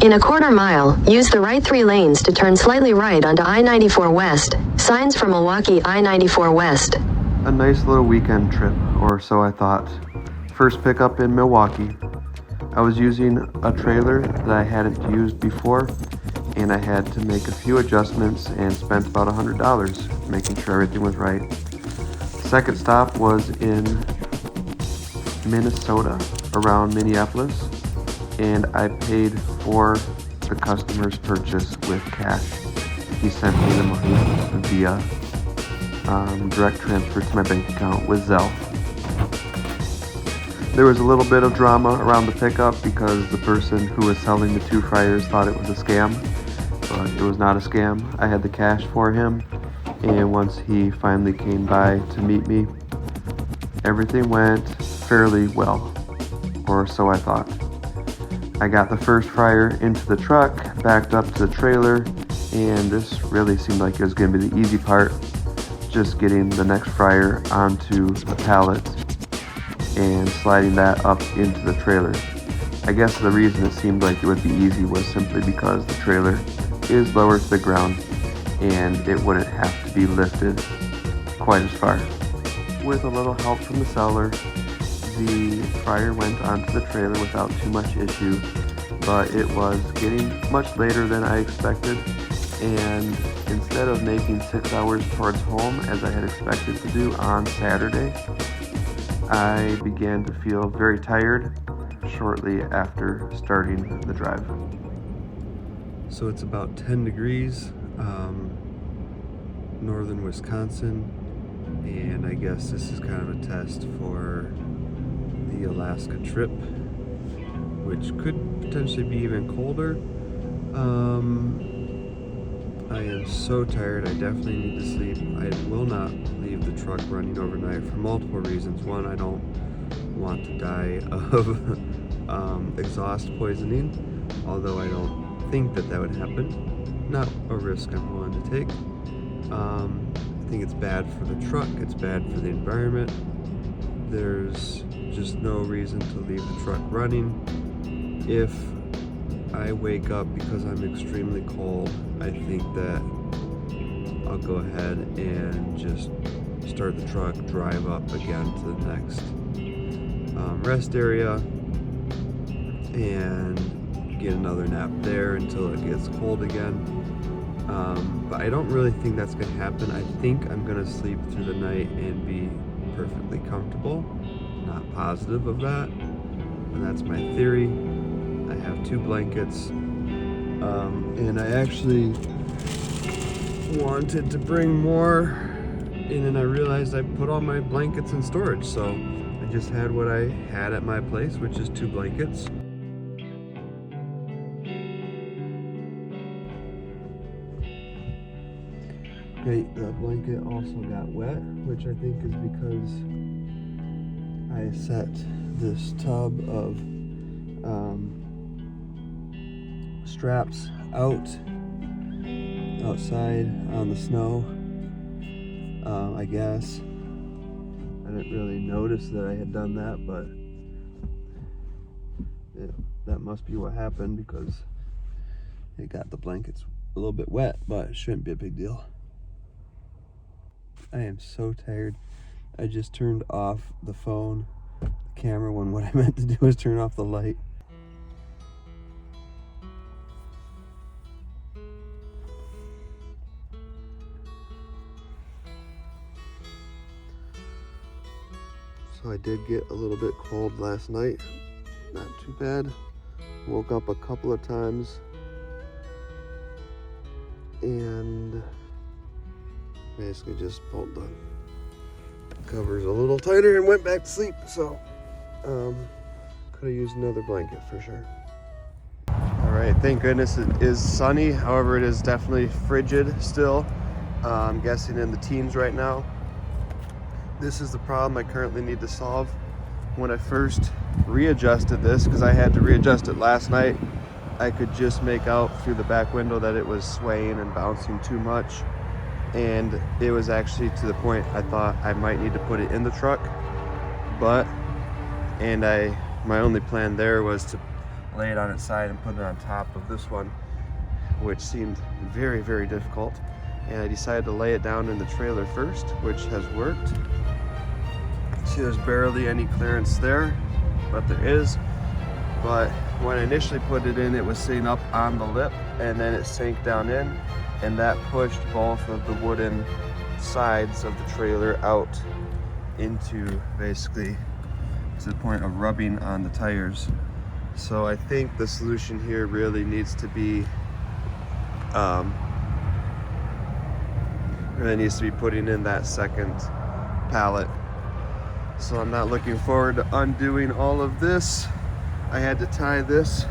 In a quarter mile, use the right 3 lanes to turn slightly right onto I-94 West. Signs for Milwaukee I-94 West. A nice little weekend trip, or so I thought. First pickup in Milwaukee. I was using a trailer that I hadn't used before, and I had to make a few adjustments and spent about $100 making sure everything was right. Second stop was in Minnesota, around Minneapolis, and I paid for the customer's purchase with cash. He sent me the money via direct transfer to my bank account with Zelle. There was a little bit of drama around the pickup because the person who was selling the 2 fryers thought it was a scam, but it was not a scam. I had the cash for him, and once he finally came by to meet me, everything went fairly well, or so I thought. I got the first fryer into the truck, backed up to the trailer, and this really seemed like it was going to be the easy part, just getting the next fryer onto the pallet and sliding that up into the trailer. I guess the reason it seemed like it would be easy was simply because the trailer is lower to the ground and it wouldn't have to be lifted quite as far. With a little help from the seller, the fryer went onto the trailer without too much issue, but it was getting much later than I expected, and instead of making 6 hours towards home as I had expected to do on Saturday, I began to feel very tired shortly after starting the drive. So it's about 10 degrees, northern Wisconsin, and I guess this is kind of a test for the Alaska trip, which could potentially be even colder. I am so tired. I definitely need to sleep. I will not leave the truck running overnight for multiple reasons. One, I don't want to die of exhaust poisoning, although I don't think that would happen. Not a risk I'm willing to take. I think it's bad for the truck. It's bad for the environment. There's just no reason to leave the truck running. If I wake up because I'm extremely cold, I think that I'll go ahead and just start the truck, drive up again to the next rest area, and get another nap there until it gets cold again. But I don't really think that's going to happen. I think I'm going to sleep through the night and be perfectly comfortable. Not positive of that, and that's my theory. I have 2 blankets, and I actually wanted to bring more in, and I realized I put all my blankets in storage, so I just had what I had at my place, which is 2 blankets. Okay, the blanket also got wet, which I think is because I set this tub of straps outside on the snow. I guess I didn't really notice that I had done that, but that must be what happened because it got the blankets a little bit wet, but it shouldn't be a big deal. I am so tired. I just turned off the phone, the camera, when what I meant to do was turn off the light. So I did get a little bit cold last night. Not too bad. Woke up a couple of times and basically just pulled the covers a little tighter and went back to sleep. So could have used another blanket for sure. All right, thank goodness it is sunny. However, it is definitely frigid still. I'm guessing in the teens right now. This is the problem I currently need to solve. When I first readjusted this, because I had to readjust it last night, I could just make out through the back window that it was swaying and bouncing too much. And it was actually to the point I thought I might need to put it in the truck. My only plan there was to lay it on its side and put it on top of this one, which seemed very, very difficult. And I decided to lay it down in the trailer first, which has worked. See, there's barely any clearance there, but there is. But when I initially put it in, it was sitting up on the lip, and then it sank down in, and that pushed both of the wooden sides of the trailer out into basically to the point of rubbing on the tires. So I think the solution here really needs to be putting in that second pallet. So I'm not looking forward to undoing all of this. I had to tie this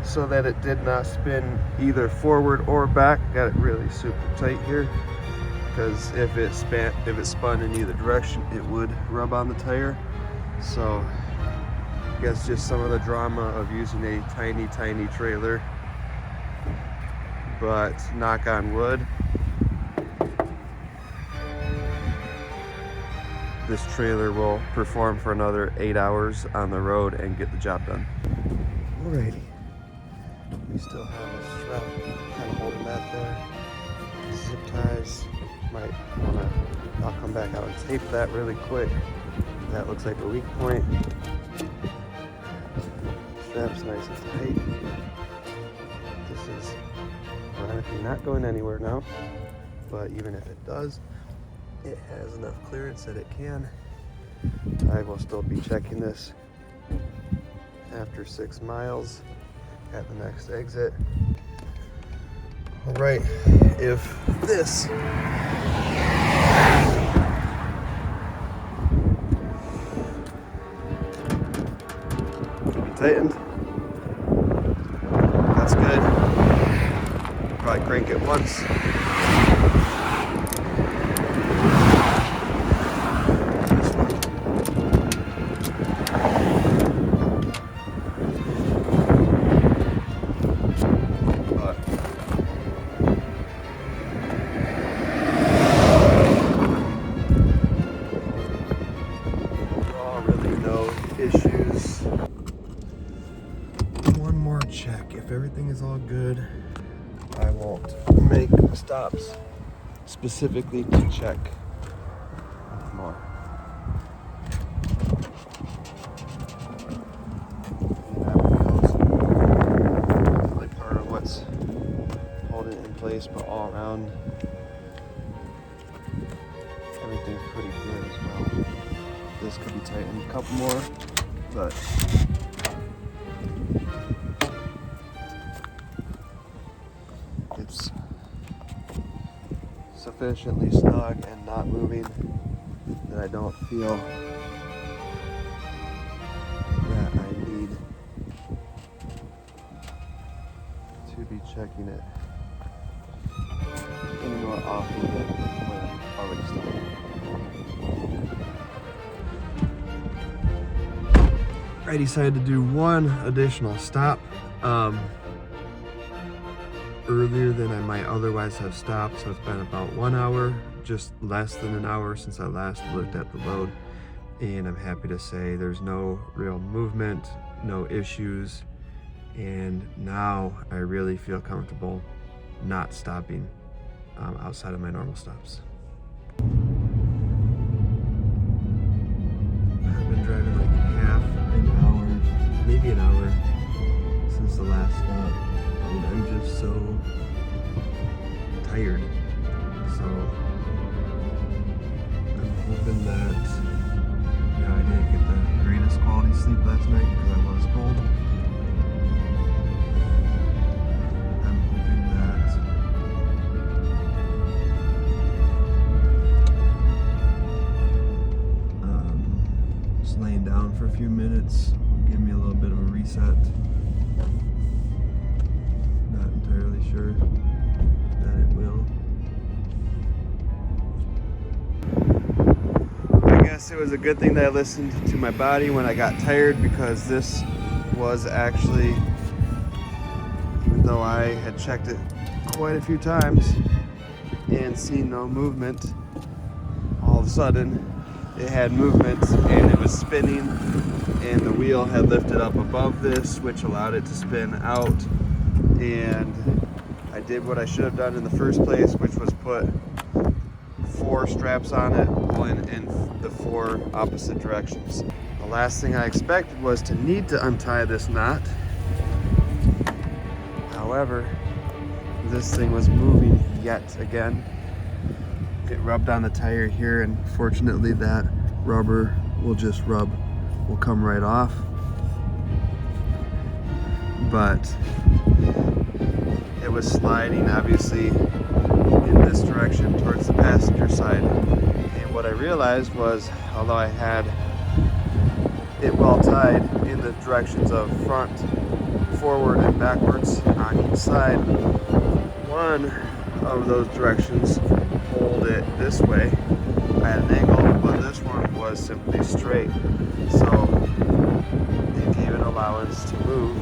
so that it did not spin either forward or back. Got it really super tight here, because if it spun in either direction, it would rub on the tire. So I guess just some of the drama of using a tiny trailer, but knock on wood, this trailer will perform for another 8 hours on the road and get the job done. Alrighty, we still have a strap kind of holding that there. Zip ties, I'll come back out and tape that really quick. That looks like a weak point. Strap's nice and tight. This is ironically not going anywhere now, but even if it does, it has enough clearance that it can. I will still be checking this after 6 miles at the next exit. All right, if this tightened, that's good. Probably crank it once. Issues. One more check. If everything is all good, I won't make stops specifically to check more. That feels like part of what's holding it in place, but all around, everything's pretty good as well. This could be tightened a couple more, but it's sufficiently snug and not moving that I don't feel that I need to be checking it any more often than when I'm already started. I decided to do one additional stop earlier than I might otherwise have stopped, so it's been about 1 hour, just less than an hour since I last looked at the load, and I'm happy to say there's no real movement, no issues, and now I really feel comfortable not stopping outside of my normal stops. I've been driving like half an hour, maybe an hour since the last stop, and I'm just so tired. So I'm hoping that, I didn't get the greatest quality sleep last night because I was cold. I'm hoping that just laying down for a few minutes will give me a little bit of a reset. Not entirely sure that it will. I guess it was a good thing that I listened to my body when I got tired, because this was actually, even though I had checked it quite a few times and seen no movement, all of a sudden it had movement and it was spinning and the wheel had lifted up above this, which allowed it to spin out. And I did what I should have done in the first place, which was put 4 straps on it, pulling in the 4 opposite directions. The last thing I expected was to need to untie this knot. However, this thing was moving yet again. It rubbed on the tire here, and fortunately that rubber will come right off. But it was sliding obviously in this direction towards the passenger side. And what I realized was, although I had it well tied in the directions of front, forward, and backwards on each side, one of those directions pulled it this way at an angle, but this one was simply straight. So it gave an allowance to move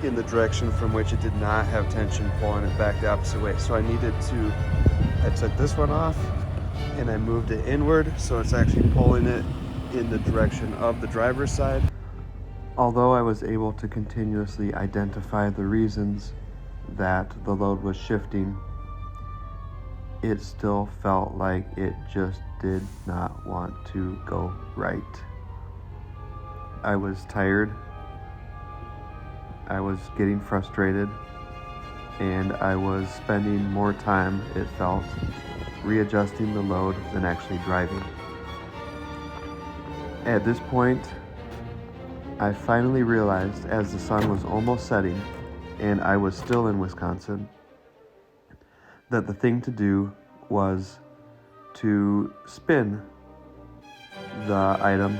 in the direction from which it did not have tension pulling it back the opposite way. So I took this one off and I moved it inward, so it's actually pulling it in the direction of the driver's side. Although I was able to continuously identify the reasons that the load was shifting, it still felt like it just did not want to go right. I was tired, I was getting frustrated, and I was spending more time, it felt, readjusting the load than actually driving. At this point, I finally realized, as the sun was almost setting and I was still in Wisconsin, that the thing to do was to spin the item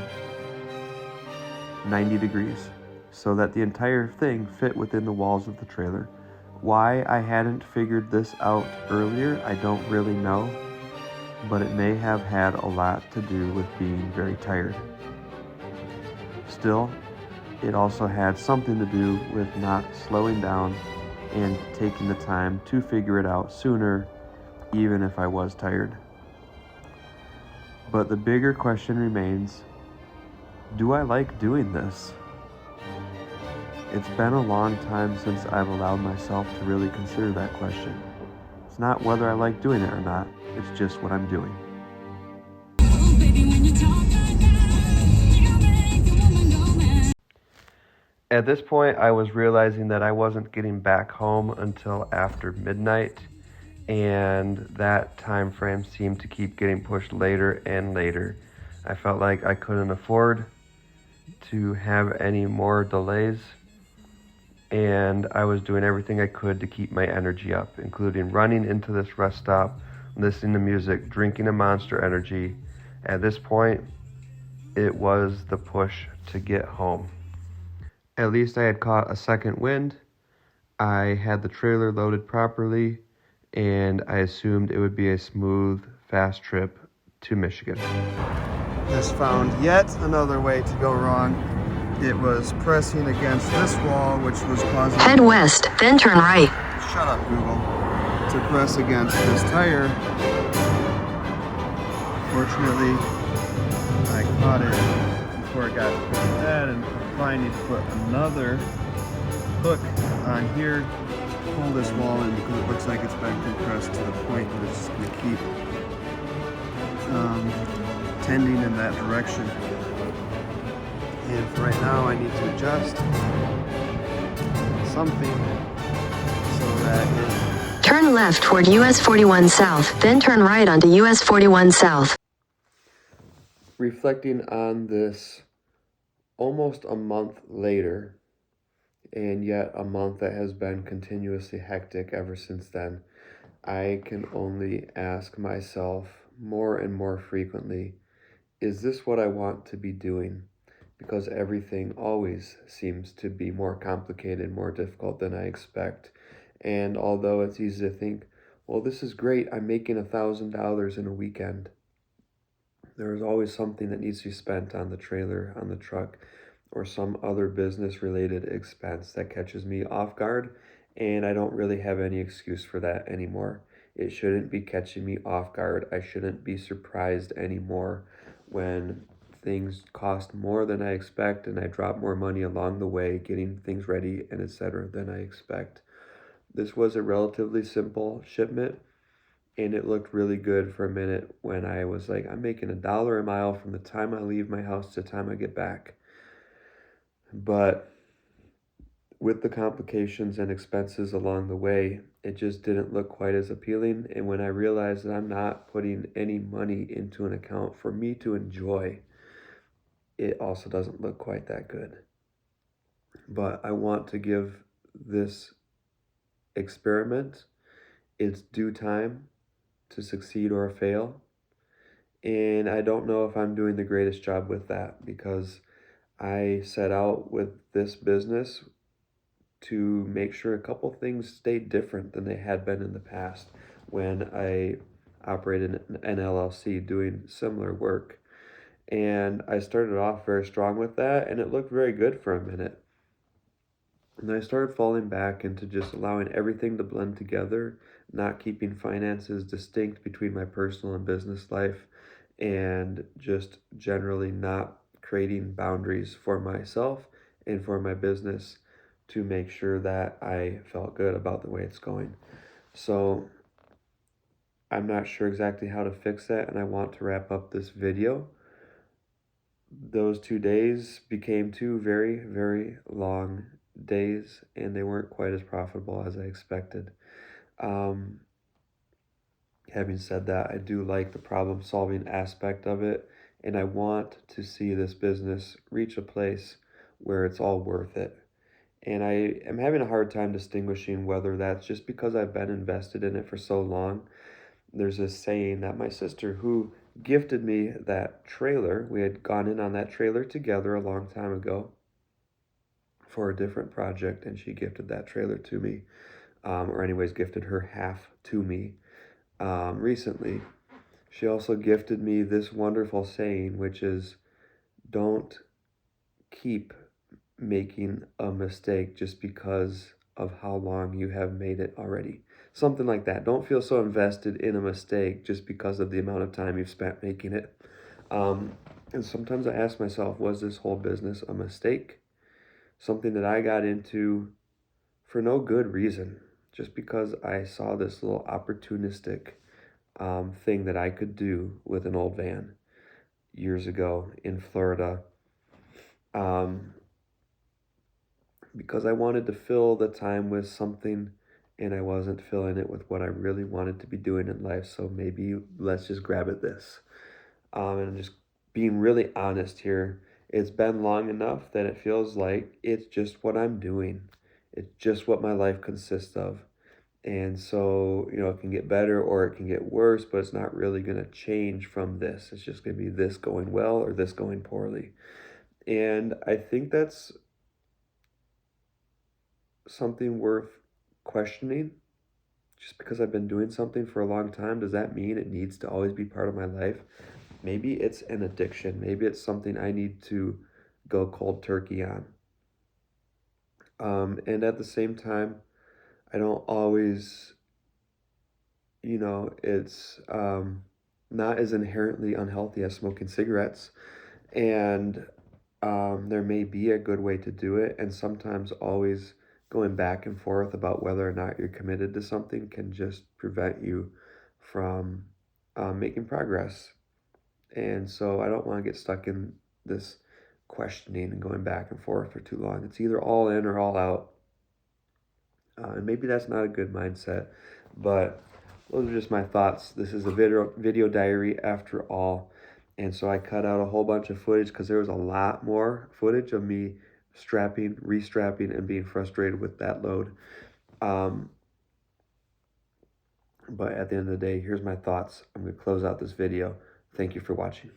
90 degrees so that the entire thing fit within the walls of the trailer. Why I hadn't figured this out earlier, I don't really know, but it may have had a lot to do with being very tired. Still, it also had something to do with not slowing down and taking the time to figure it out sooner, even if I was tired. But the bigger question remains, do I like doing this? It's been a long time since I've allowed myself to really consider that question. It's not whether I like doing it or not, it's just what I'm doing. At this point, I was realizing that I wasn't getting back home until after midnight, and that time frame seemed to keep getting pushed later and later. I felt like I couldn't afford to have any more delays, and I was doing everything I could to keep my energy up, including running into this rest stop, listening to music, drinking a Monster Energy. At this point, it was the push to get home. At least I had caught a second wind, I had the trailer loaded properly, and I assumed it would be a smooth, fast trip to Michigan. This found yet another way to go wrong. It was pressing against this wall, which was causing... Head west, then turn right. Shut up, Google. To press against this tire. Fortunately, I caught it before it got dead, and finally to put another hook on here, pull this wall in because it looks like it's been compressed to the point that it's going to keep tending in that direction. And for right now, I need to adjust something so that it... Turn left toward US 41 South, then turn right onto US 41 South. Reflecting on this almost a month later, and yet a month that has been continuously hectic ever since then, I can only ask myself more and more frequently, is this what I want to be doing? Because everything always seems to be more complicated, more difficult than I expect. And although it's easy to think, well, this is great, I'm making $1,000 in a weekend, there is always something that needs to be spent on the trailer, on the truck, or some other business-related expense that catches me off guard, and I don't really have any excuse for that anymore. It shouldn't be catching me off guard. I shouldn't be surprised anymore when things cost more than I expect, and I drop more money along the way getting things ready and etc. than I expect. This was a relatively simple shipment, and it looked really good for a minute when I was like, I'm making $1 a mile from the time I leave my house to the time I get back. But with the complications and expenses along the way, it just didn't look quite as appealing. And when I realized that I'm not putting any money into an account for me to enjoy, it also doesn't look quite that good. But I want to give this experiment its due time to succeed or fail. And I don't know if I'm doing the greatest job with that, because I set out with this business to make sure a couple things stayed different than they had been in the past when I operated an LLC doing similar work. And I started off very strong with that, and it looked very good for a minute. And I started falling back into just allowing everything to blend together, not keeping finances distinct between my personal and business life, and just generally not creating boundaries for myself and for my business to make sure that I felt good about the way it's going. So I'm not sure exactly how to fix that, and I want to wrap up this video. Those 2 days became 2 very, very long days, and they weren't quite as profitable as I expected. Having said that, I do like the problem solving aspect of it, and I want to see this business reach a place where it's all worth it. And I am having a hard time distinguishing whether that's just because I've been invested in it for so long. There's this saying that my sister, who gifted me that trailer, we had gone in on that trailer together a long time ago for a different project, and she gifted that trailer to me, or anyways, gifted her half to me recently. She also gifted me this wonderful saying, which is, don't keep making a mistake just because of how long you have made it already. Something like that. Don't feel so invested in a mistake just because of the amount of time you've spent making it. And sometimes I ask myself, was this whole business a mistake? Something that I got into for no good reason, just because I saw this little opportunistic thing that I could do with an old van years ago in Florida. Because I wanted to fill the time with something, and I wasn't filling it with what I really wanted to be doing in life. So maybe let's just grab at this. And just being really honest here, it's been long enough that it feels like it's just what I'm doing. It's just what my life consists of. And so, it can get better or it can get worse, but it's not really going to change from this. It's just going to be this going well or this going poorly. And I think that's something worth questioning. Just because I've been doing something for a long time, does that mean it needs to always be part of my life? Maybe it's an addiction. Maybe it's something I need to go cold turkey on. And at the same time, I don't always, it's not as inherently unhealthy as smoking cigarettes. And there may be a good way to do it. And sometimes always going back and forth about whether or not you're committed to something can just prevent you from making progress. And so I don't want to get stuck in this questioning and going back and forth for too long. It's either all in or all out. And maybe that's not a good mindset, but those are just my thoughts. This is a video diary after all. And so I cut out a whole bunch of footage because there was a lot more footage of me strapping, restrapping, and being frustrated with that load. But at the end of the day, here's my thoughts. I'm going to close out this video. Thank you for watching.